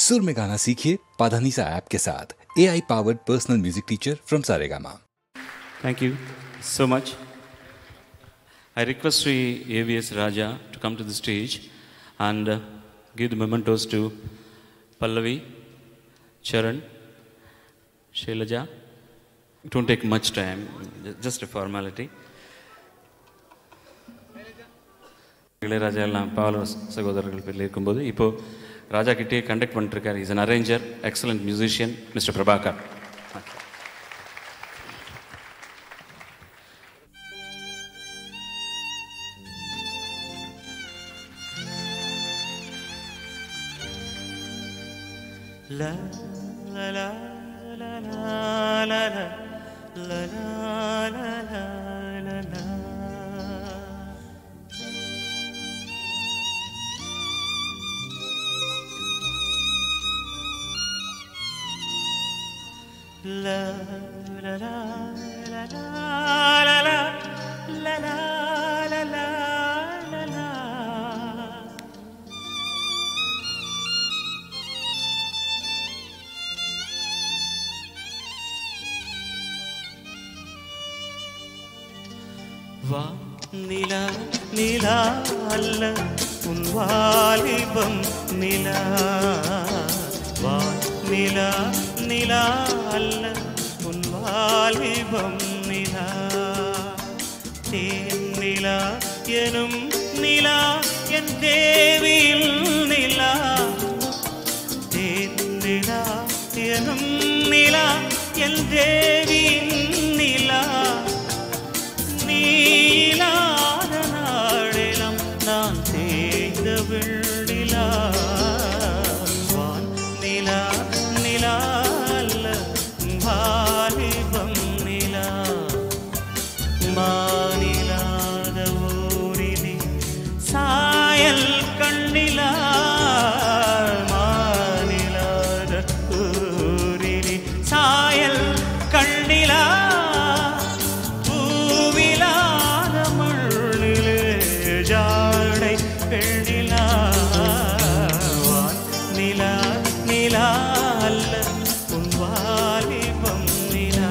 सुर में गाना सीखिए पाधानीसा ऐप के साथ AI powered personal music teacher from Saregama. Thank you so much. I request Sri AVS Raja to come to the stage and give the mementos to Pallavi, Charan, Shailaja. It won't take much time, just a formality. Ilaiyaraaja எல்லாம் பாவல சகோதரர்கள் பேரில் இருக்கும்போது இப்போது ராஜா கிட்டே conduct பண்ணிட்டுருக்கார். Is an arranger, excellent musician, mister Prabhakar. La la la la la la la la la la. La la la la la la la la la la la la. வா நிலா நிலா அல்ல உன் வாலிபம் நிலா. வா நிலா நிலா அல்ல உன் வாலிபம் நிலா. தேன் நிலா எனும் நிலா என் தேவியில் நிலா. தேன் நிலா எனும் நிலா என் தேவியில் நிலா. நீலாத நாடெல்லாம் நான் தேய்ந்த வெள்ளிலா. வான் நிலா நிலா அல்ல வாலிபம் நிலா. மாநிலாத ஊரிலே சாயல் கண்ணிலா. மாநிலாத ஊரிலே சாயல் கண்ணிலா. பூவிலாத மண்ணிலே ஜாடை பெண்ணிலா. வான் நிலா நிலா அல்ல உன் வாலிபம் நிலா.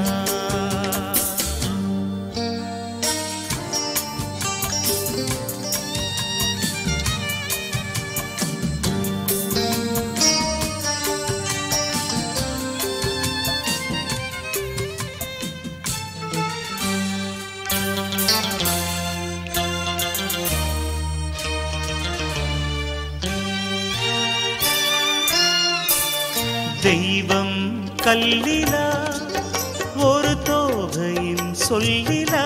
தெய்வம் கல்லிலா ஒரு தோகையின் சொல்லிலா.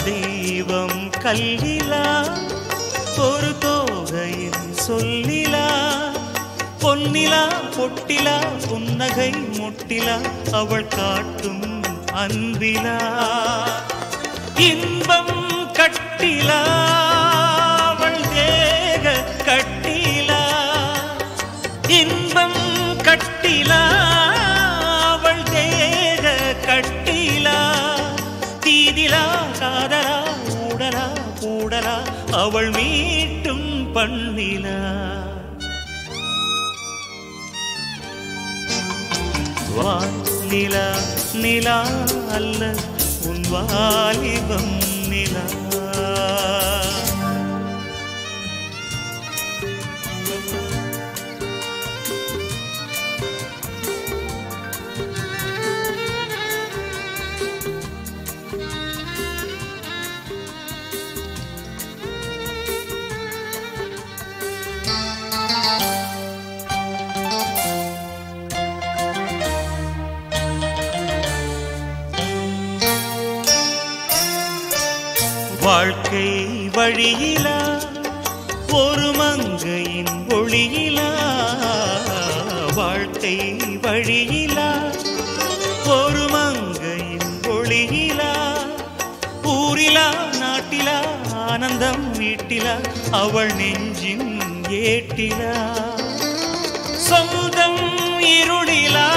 தெய்வம் கல்லிலா ஒரு தோகையின் சொல்லிலா. பொன்னிலா பொட்டிலா புன்னகை முட்டிலா அவள் காட்டும் அன்பிலா. இன்பம் கட்டிலா அவள் தேக கட்டிலா. இன்பம் கட்டிலா அவள் தேக கட்டிலா. தீதிலா காதலா ஊடலா கூடலா அவள் மீட்டும் பண்ணிலா. வான் நிலா நிலா அல்ல உன் வாலிபம் நிலா. வாழ்க்கை வழியிலா ஒரு மங்கையின் ஒளியிலா. வாழ்க்கை வழியிலா ஒரு மங்கையின் ஒளியிலா. ஊரிலா நாட்டிலா ஆனந்தம் வீட்டிலா அவள் நெஞ்சின் ஏட்டிலா. சொந்தம் இருளிலா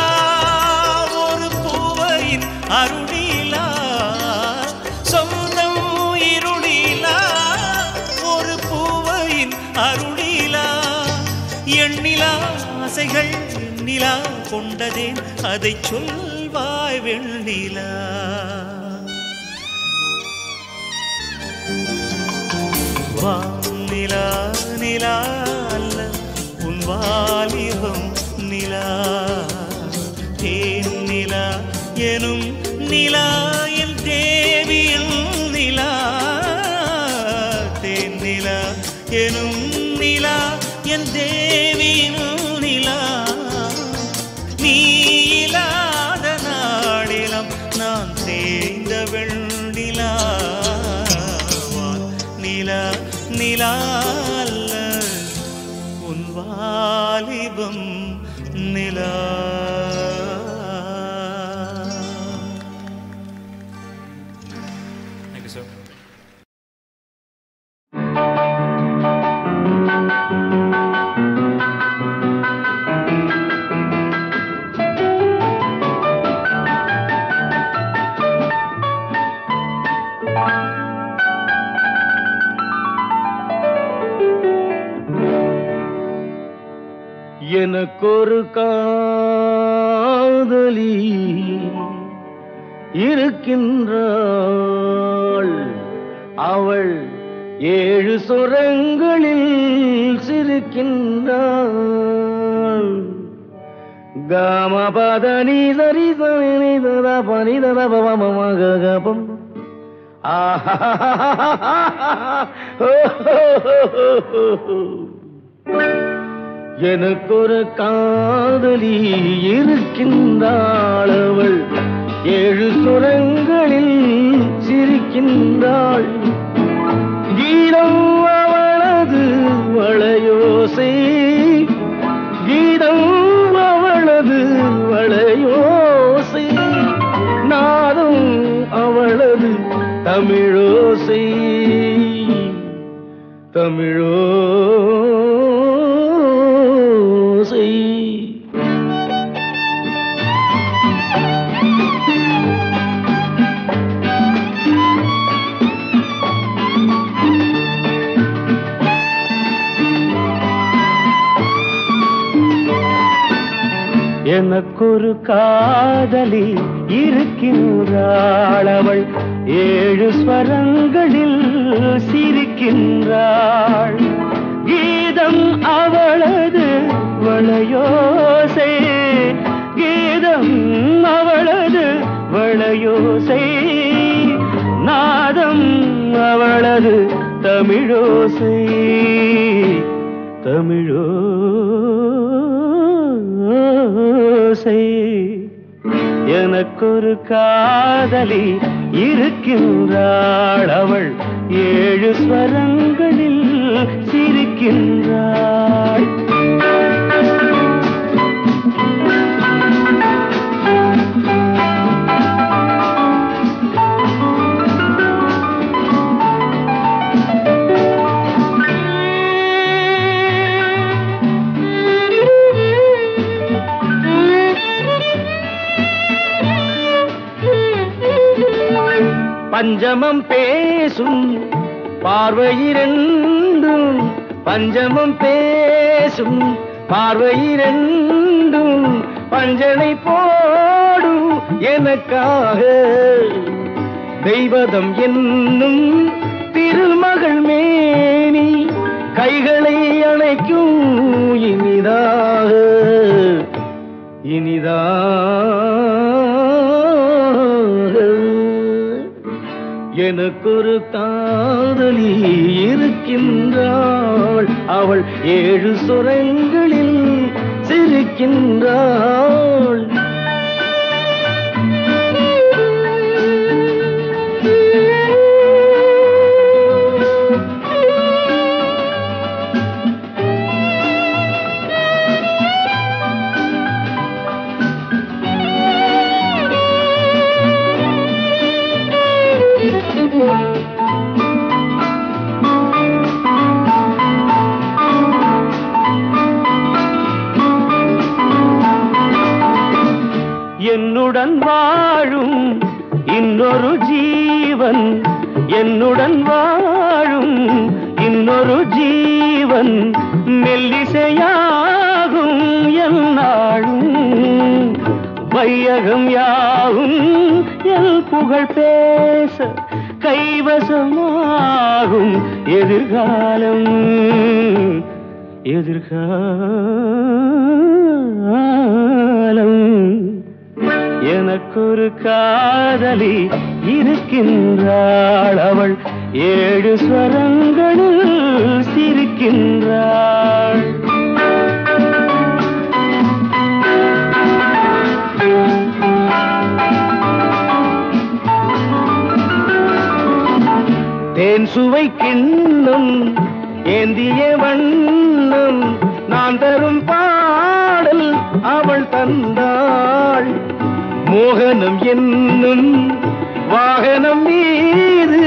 ஒரு பூவையின் அருளிலா. சொந்தம் இருளிலா ஒரு பூவையின் அருளிலா. எண்ணி நிலா ஆசைகள் நிலா கொண்டதேன் அதை சொல்வாய் வெண்ணிலா. வானிலா நிலா அல்ல உன் வாலிபம் நிலா. தேன் நிலா எனும் நிலா என் தேவியில் நிலா. தேன் நிலா எனும் நிலா என் தேவியில் நிலா. நீ இல்லாத நாளிலம் நான் தேய்ந்த வெண்ணிலா. நிலா நிலா அல்ல உன் வாலிபம் நிலா. Thank you, sir. எனக்கொரு காதலி இருக்கின்றாள். அவள் 7 சுரங்களில் சிரிக்கின்றாள். காமபதனி சரி சனிதர பனிதர பவமகபம். எனக்கொரு காதலி இருக்கின்றாள். அவள் 7 சுரங்களில் சிரிக்கின்றாள். கீதம் அவளது வளையோசை. கீதம் அவளது வளையோசை. நாதம் அவளது தமிழோசை. தமிழோசை. எனக்கொரு காதலி இருக்கின்றாள். அவள் 7 ஸ்வரங்களில் சிரிக்கின்றாள். கீதம் அவளது வளையோசை. கீதம் அவளது வளையோசை. நாதம் அவளது தமிழோசை. தமிழோசை. எனக்கொரு காதலி இருக்கின்றாள். அவள் 7 ஸ்வரங்களில் சிரிக்கின்றாள். பஞ்சமம் பேசும் பார்வையிரண்டும். பஞ்சமம் பேசும் பார்வையிரண்டும். பஞ்சனை போடும் எனக்காக. தெய்வதம் என்னும் திருமகள் மேனி கைகளை அணைக்கும் இனிதாக. இனிதாக. எனக்கொரு காதலி இருக்கின்றாள். அவள் 7 சுரங்களில் சிரிக்கின்றாள். என்னுடன் வாழும் இன்னொரு ஜீவன். என்னுடன் வாழும் இன்னொரு ஜீவன் மெல்லிசையாக வையகம் யாவும் எல் புகழ் பேச கைவசமாகும் எதிர்காலம் எதிர்காலம். எனக்கொரு காதலி இருக்கின்றாள், அவள் 7 ஸ்வரங்களில் சிரிக்கின்றாள். தேன் சுவை கிண்ணம் ஏந்திய வண்ணம் நான் தரும் பாடல் அவள் தந்தாள். மோகனம் என்னும் வாகனம் மீது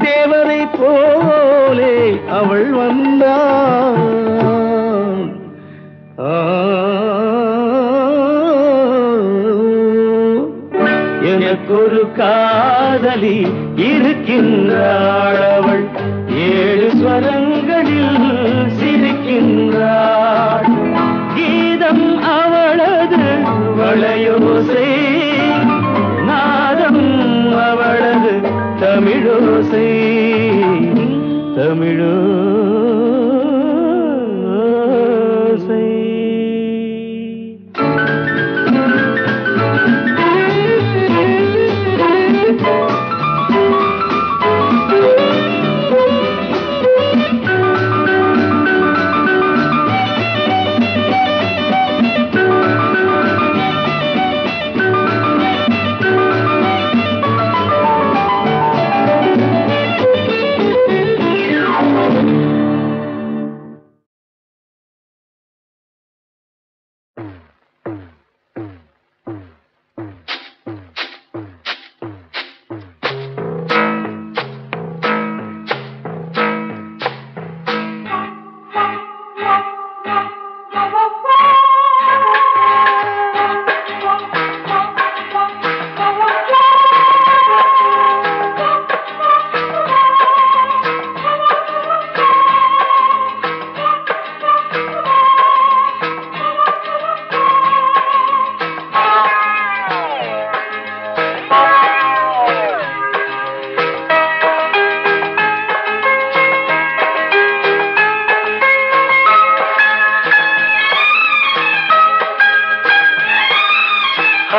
தேவரை போலே அவள் வந்தாள். எனக்கொரு காதலி இருக்கின்றாள், அவள் 7 ஸ்வரங்களில் சிரிக்கின்றாள். கீதம் அவளது வளையோசை, நாதம் அவளது தமிழோசை தமிழோசை.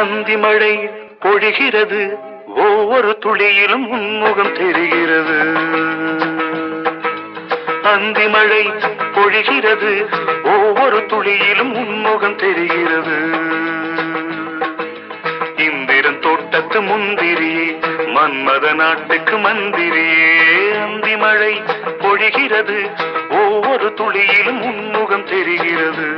அந்திமழை பொழிகிறது, ஒவ்வொரு துளியிலும் உன்முகம் தெரிகிறது. அந்திமழை பொழிகிறது, ஒவ்வொரு துளியிலும் உன்முகம் தெரிகிறது. இந்திரன் தோட்டத்து முந்திரியே, மன்மத நாட்டுக்கு மந்திரியே. அந்திமழை பொழிகிறது, ஒவ்வொரு துளியிலும் உன்முகம் தெரிகிறது.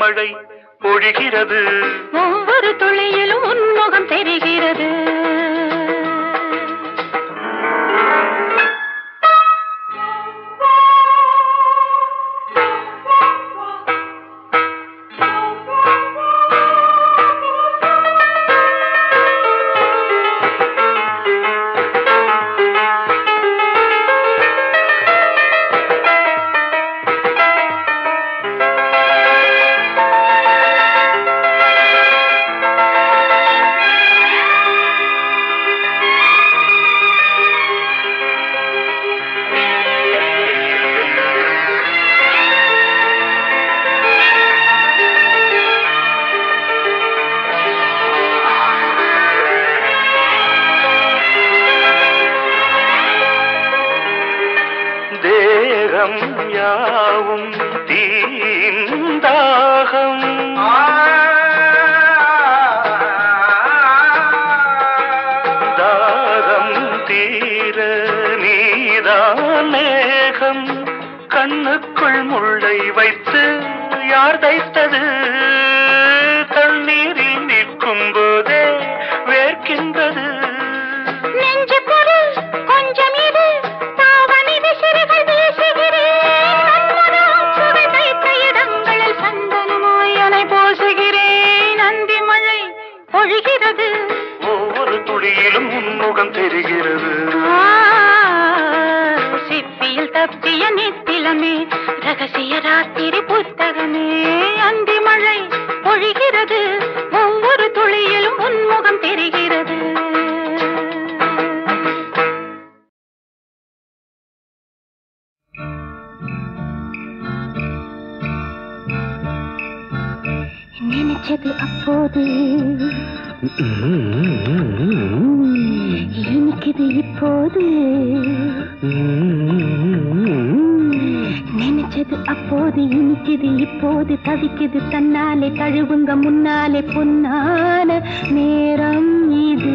மழை பொழிகிறது, ஒவ்வொரு துளியிலும் உன்முகம் தெரிகிறது. தீர்க்கவும் தீந்தாகம் தாகம் தீர நீதான் மேகம் கண்ணுக்குள் முள்ளை வைத்து யார் தைத்தது தண்ணீரில் நிற்கும் போதே வேர்க்கின்றது நெஞ்சு பொருள் கொஞ்சம் இது தாவணி விசிறிகள் வீசுகிறேன் சுவை தைத்த இடங்களில் சந்தனமாய் அலை போசுகிறேன் அந்தி மழை பொழிகிறது ஒவ்வொரு துளியிலும் உன்முகம் தெரிகிறது சிப்பியில் தப்பிய நித்திலமே ரகசிய ராத்திரி புத்தகமே அந்தி மழை பொழிகிறது ஒவ்வொரு துளியிலும் உன்முகம் தெரிகிறது நினைச்சது அப்போது இனிக்குது இப்போது நினைச்சது அப்போது இனிக்குது இப்போது தவிக்குது தன்னாலே தழுவுங்க முன்னாலே பொன்னான நேரம் இது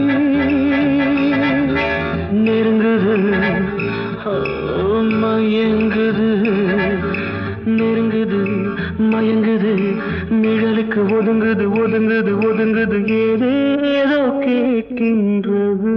நெருங்குது மயங்குது நெருங்குது மயங்குது நிழலுக்கு ஒதுங்குது ஒதுங்குது ஒதுங்குது ஏதேதோ கேட்கின்றது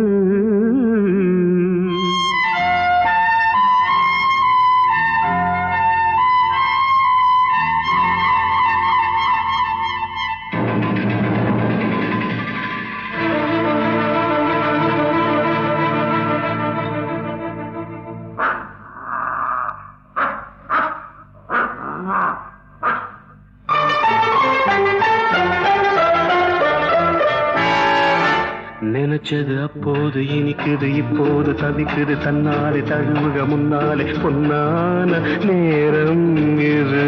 நினைச்சது அப்போது இனிக்குது இப்போது தவிக்குது தன்னாலே தழுவுக முன்னாலே பொன்னான நேரம் இது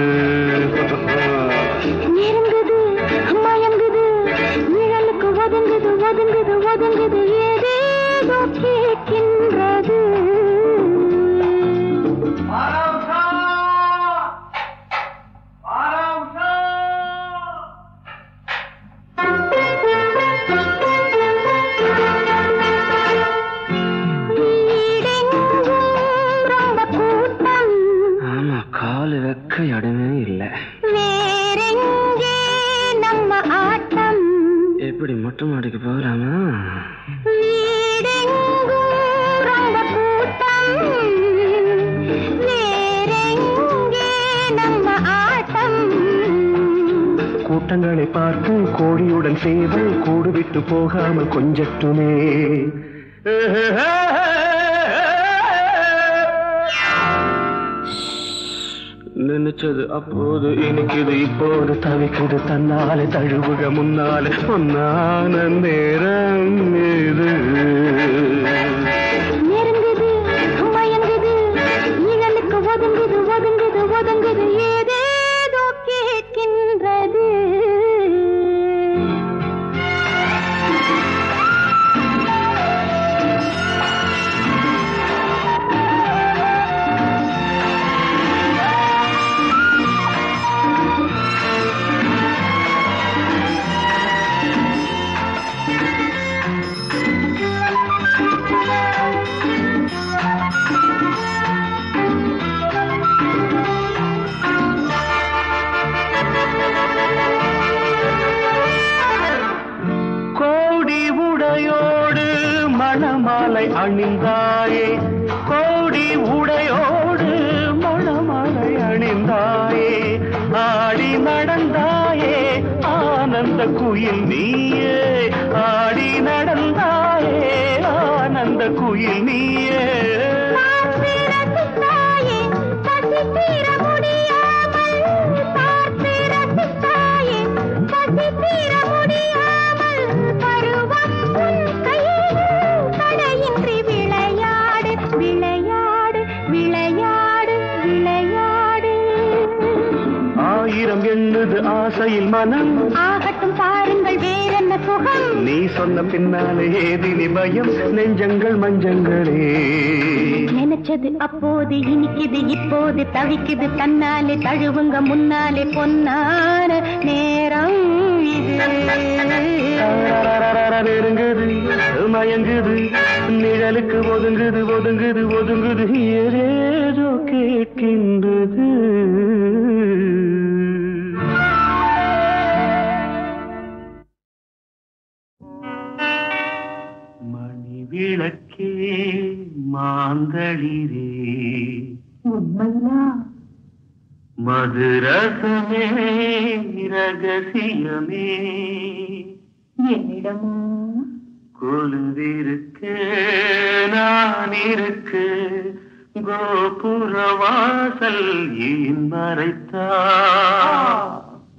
நெருங்குது மயங்குது நிழலுக்கு ஒதுங்குது ஒதுங்குது ஒதுங்குது ஏதேதோ கேட்கின்றது இடமே இல்லை வேறெங்கே நம்ம ஆட்டம் எப்படி மொட்டை மாடிக்கு போகலாமா வீடெங்கும் ரொம்ப கூட்டம் வேறெங்கே நம்ம ஆட்டம் கூட்டங்களை பார்த்து கோடியுடன் சேவல் கூடு விட்டு போகாமல் கொஞ்சட்டுமே நினைச்சது அப்போது இனிக்குது இப்போது தவிக்குது தன்னாலே தழுவுக முன்னாலே பொன்னான நேரம் இது நெருங்குது மயங்குது நிழலுக்கு ஒதுங்குது ஒதுங்குது ஒதுங்குது ஏதேதோ கேட்கின்றது மணமாலை அணிந்தாயே கோடி உடையோடு மணமாலை அணிந்தாயே ஆடி நடந்தாயே ஆனந்த குயில் நீயே ஆடி நடந்தாயே ஆனந்த குயில் நீயே ஆயிரம் எண்ணுது ஆசையில் மனம் ஆகட்டும் பாருங்கள் வேறென்ன மோகம். நீ சொன்ன பின்னாலே ஏதினி பயம் நெஞ்சங்கள் மஞ்சங்களே. நினைச்சது அப்போது இனிக்குது இப்போது தவிக்குது தன்னாலே தழுவுங்க முன்னாலே பொன்னான நேரம் இது. நெருங்குது மயங்குது நிழலுக்கு ஒதுங்குது ஒதுங்குது ஒதுங்குது ஏதேதோ கேட்கின்றது. மணி விளக்கே மாந்தளிரே உண்மையா மதுரசமே ரகசியமே என்னிடமோ கொலுவிருக்கு நான் இருக்கு கோபுரவாசல் ஏன் மறைத்தா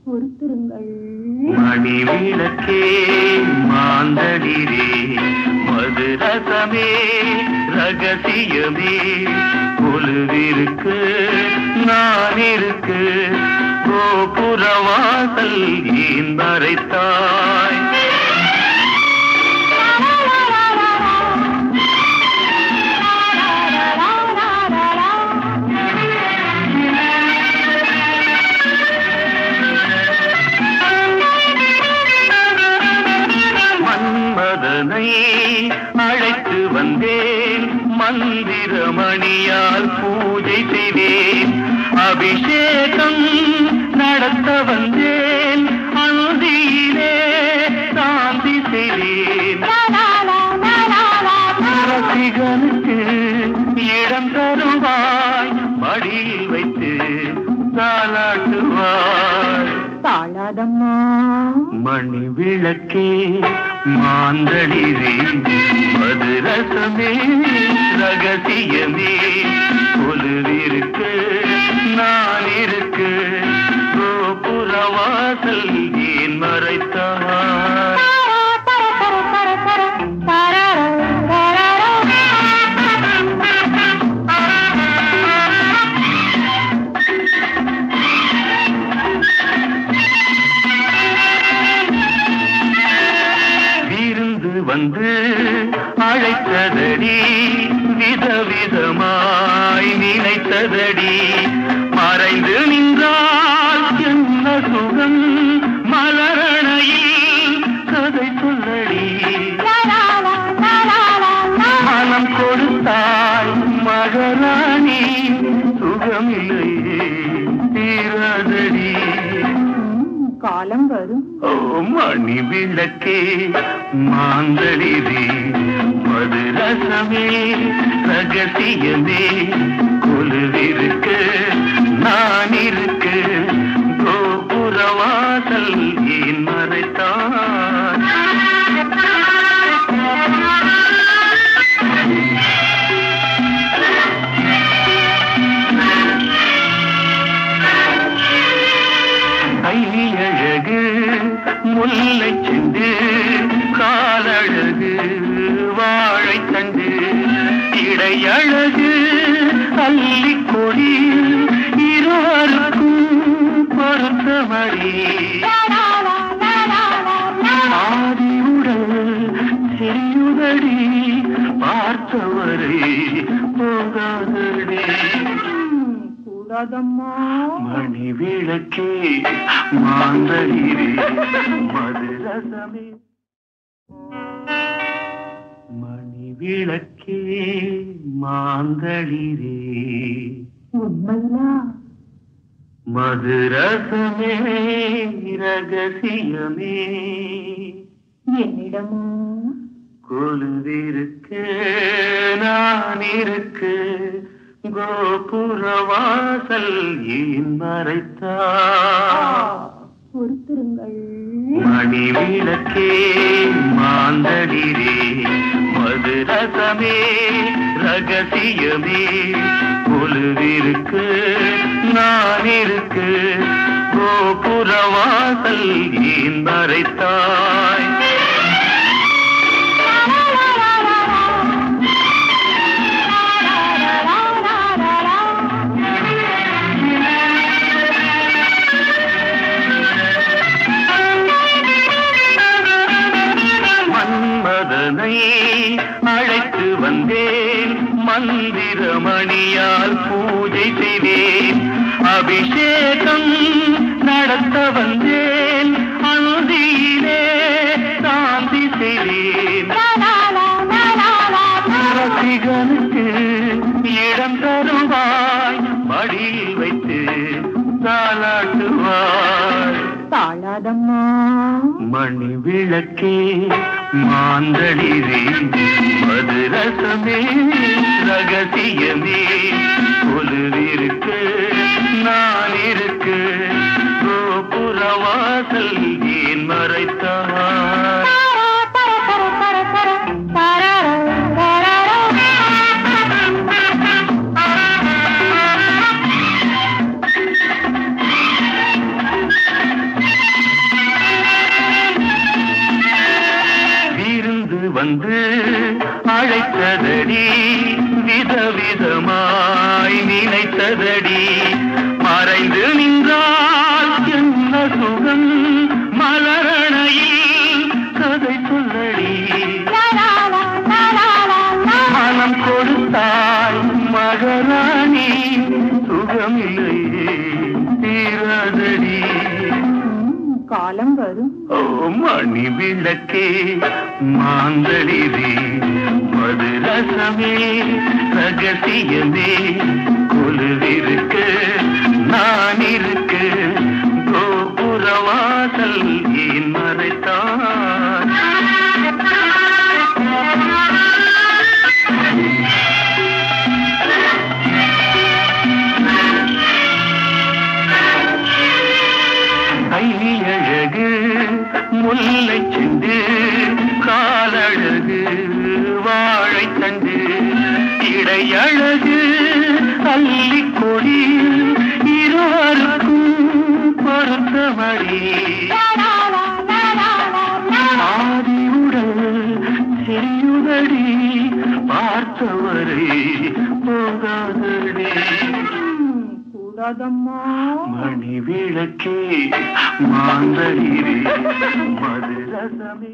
பொறுத்திருங்கள். மணி விளக்கே மாந்தளிரே மதுரசமே ரகசியமே கொலுவிருக்கு நான் இருக்கு கோபுரவாசல் ஏன் மறைத்தாய். அழைத்து வந்தேன் மந்திரமணியால் பூஜை செய்தேன் அபிஷேகம் நடத்த வந்தேன் அந்தியிலே சாந்தி செய்தேன் ரசிகனுக்கு இடம் தருவாய் மடியில் வைத்து தாலாட்டுவாய். தாழாதம்மா மணி விளக்கே மாந்தளிரே மதுரசமே ரகசியமே கொலுவிருக்கு நான் இருக்கு கோபுரவாசல் ஏன் மறைத்தாய். வந்து அழைத்ததடி விதவிதமாய் நினைத்ததடி மறைந்து நின்றால் என்ன சுகம் மலரணையில் கதை சொல்லடி. மனம் கொடுத்தாய் மகராணி சுகமில்லையே தீராதடி. காலம் வரும். ஓ மணி விளக்கே மாந்தளிரே மதுரசமே ரகசியமே கொலுவிருக்கு நான் இருக்கு கோபுரவாசல் ஏன் மறைத்தான். கையழகு முல்லை செண்டு காலழகு வாழைத்தண்டு இடையழகு அல்லிக்கொடி இருவருக்கும் பொருத்தமடி. ஆதியுடல் செய்யுதடி பார்த்தவரை போகாதடி. மணி விளக்கே மாந்தளிரே மதுரசமே. மணி விளக்கே மாந்தளிரே உண்மையா மதுரசமே ரகசியமே என்னிடமோ கொலுவிருக்கு நான் இருக்கு கோபுரவாசல் ஏன் மறைத்தாய். பொறுத்திருங்கள். மணி விளக்கே மாந்தளிரே மதுரசமே ரகசியமே கொலுவிருக்கு நான் இருக்கு கோபுரவாசல் ஏன் மறைத்தாய். மன்மதனை அழைத்து வந்தேன் மந்திரமணியால் பூஜை செய்வேன் அபிஷேகம் நடத்த வந்தேன் அந்தியிலே சாந்தி செய்வேன் ரசிகனுக்கு இடம் தருவாய் மடியில் வைத்து தாலாட்டுவாய் தாழாதம்மா மணி விளக்கே மாந்தளிரே மதுரசமே ரகசியமே கொலுவிருக்கு நான் இருக்கு கோபுரவாசல் ஏன் மறைத்தார் வந்து அழைத்ததடி விதவிதமாய் நினைத்ததடி மறைந்து நின்றால் என்ன சுகம் மலரணையில் கதை சொல்லடி மனம் கொடுத்தாய் மகராணி சுகமில்லையே தீராதடி காலம் வரும் மணி விளக்கே மாந்தளிரே மதுரசமே ரகசியமே கொலுவிருக்கு நான் இருக்கு கோபுரவாசல் ஏன் மறைத்தான் கையழகு முல்லை செண்டு காலழகு வாழைத்தண்டு இடையழகு அல்லிக்கொடி இருவருக்கும் பொருத்தமடி ஆதியுடல் செய்யுதடி பார்த்தவரை போகாதடி கூடாதம்மா மணி விளக்கே மாந்தளிரே மதுரசமே